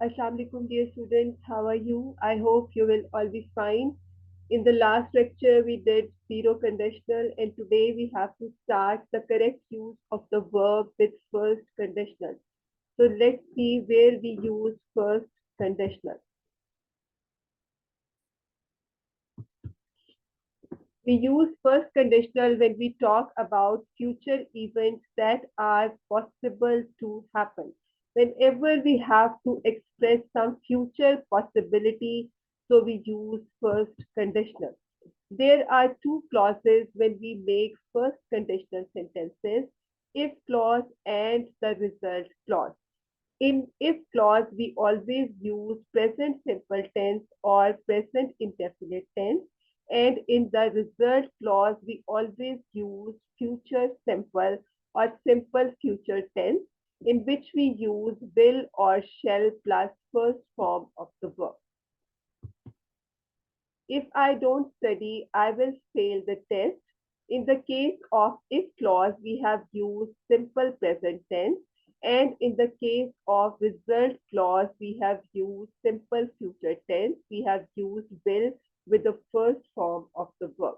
Assalamu alaikum, dear students. How are you? I hope you will all be fine. In the last lecture, we did zero conditional, and today we have to start the correct use of the verb with first conditional. So let's see where we use first conditional. We use first conditional when we talk about future events that are possible to happen. Whenever we have to express some future possibility, so we use first conditional. There are two clauses when we make first conditional sentences, if clause and the result clause. In if clause, we always use present simple tense or present indefinite tense. And in the result clause, we always use future simple or simple future tense, in which we use will or shall plus first form of the verb. If I don't study, I will fail the test. In the case of if clause, we have used simple present tense. And in the case of result clause, we have used simple future tense. We have used will with the first form of the verb.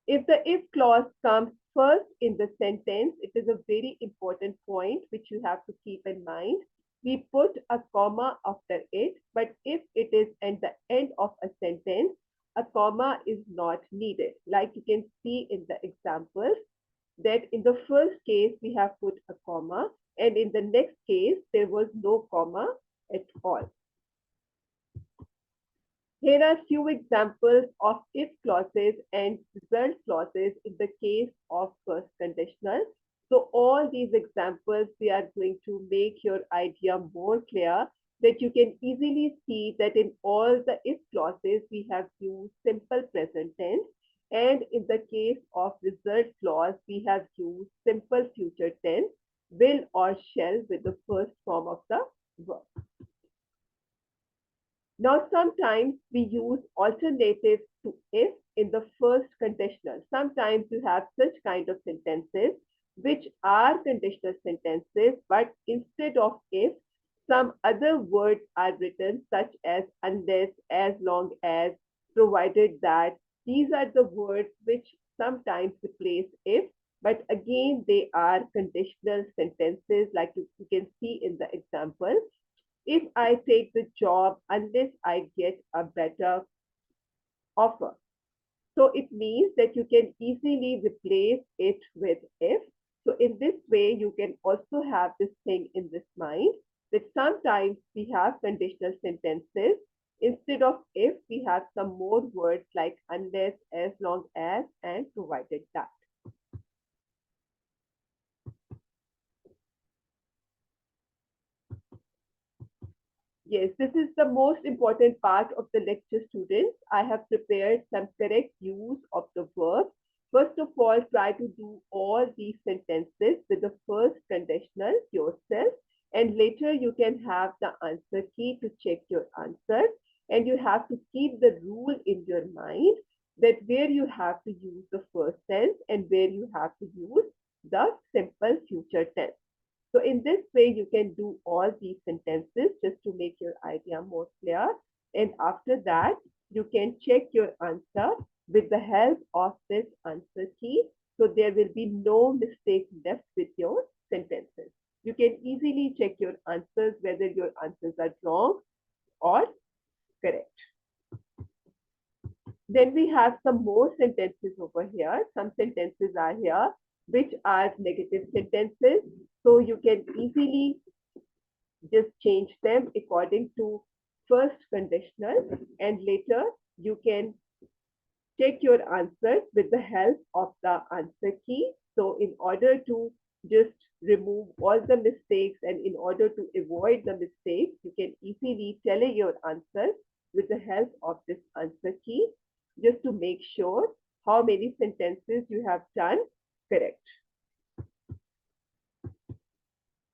If the if clause comes first in the sentence, it is a very important point which you have to keep in mind. We put a comma after it, but if it is at the end of a sentence, a comma is not needed. Like you can see in the examples, that in the first case we have put a comma, and in the next case there was no comma at all. Here are few examples of if clauses and result clauses in the case of first conditional. So all these examples, they are going to make your idea more clear, that you can easily see that in all the if clauses, we have used simple present tense. And in the case of result clause, we have used simple future tense, will or shall with the first form of the verb. Now, sometimes we use alternatives to if in the first conditional. Sometimes you have such kind of sentences which are conditional sentences, but instead of if, some other words are written, such as unless, as long as, provided that. These are the words which sometimes replace if, but again, they are conditional sentences, like you can see in the example. If I take the job unless I get a better offer. So it means that you can easily replace it with if. So in this way, you can also have this thing in this mind, that sometimes we have conditional sentences. Instead of if, we have some more words like unless, as long as, and provided that. Yes, this is the most important part of the lecture, students. I have prepared some correct use of the verb. First of all, try to do all these sentences with the first conditional yourself, and later you can have the answer key to check your answers. And you have to keep the rule in your mind, that where you have to use the first tense and where you have to use the simple future tense. So in this way, you can do all these sentences just to make your idea more clear. And after that, you can check your answer with the help of this answer key. So there will be no mistake left with your sentences. You can easily check your answers, whether your answers are wrong or correct. Then we have some more sentences over here. Some sentences are here which are negative sentences. So you can easily just change them according to first conditional, and later you can check your answers with the help of the answer key. So in order to just remove all the mistakes and in order to avoid the mistakes, you can easily tally your answers with the help of this answer key, just to make sure how many sentences you have done correct.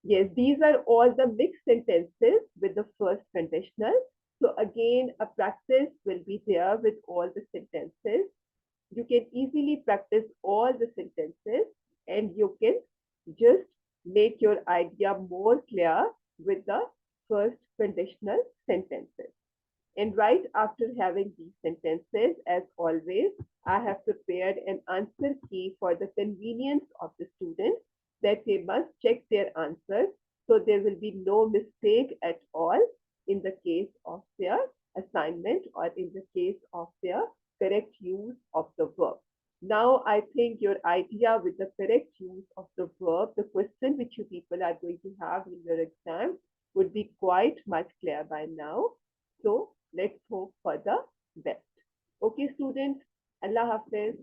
Yes, these are all the mixed sentences with the first conditional. So again, a practice will be there with all the sentences. You can easily practice all the sentences, and you can just make your idea more clear with the first conditional sentences. And right after having these sentences, as always, I have prepared an answer key for the convenience of the students that they must check their answers so there will be no mistake at all in the case of their assignment or in the case of their correct use of the verb. Now, I think your idea with the correct use of the verb, the question which you people are going to have in your exam, would be quite much clear by now. So let's hope for the best. Okay, students, Allah Hafiz.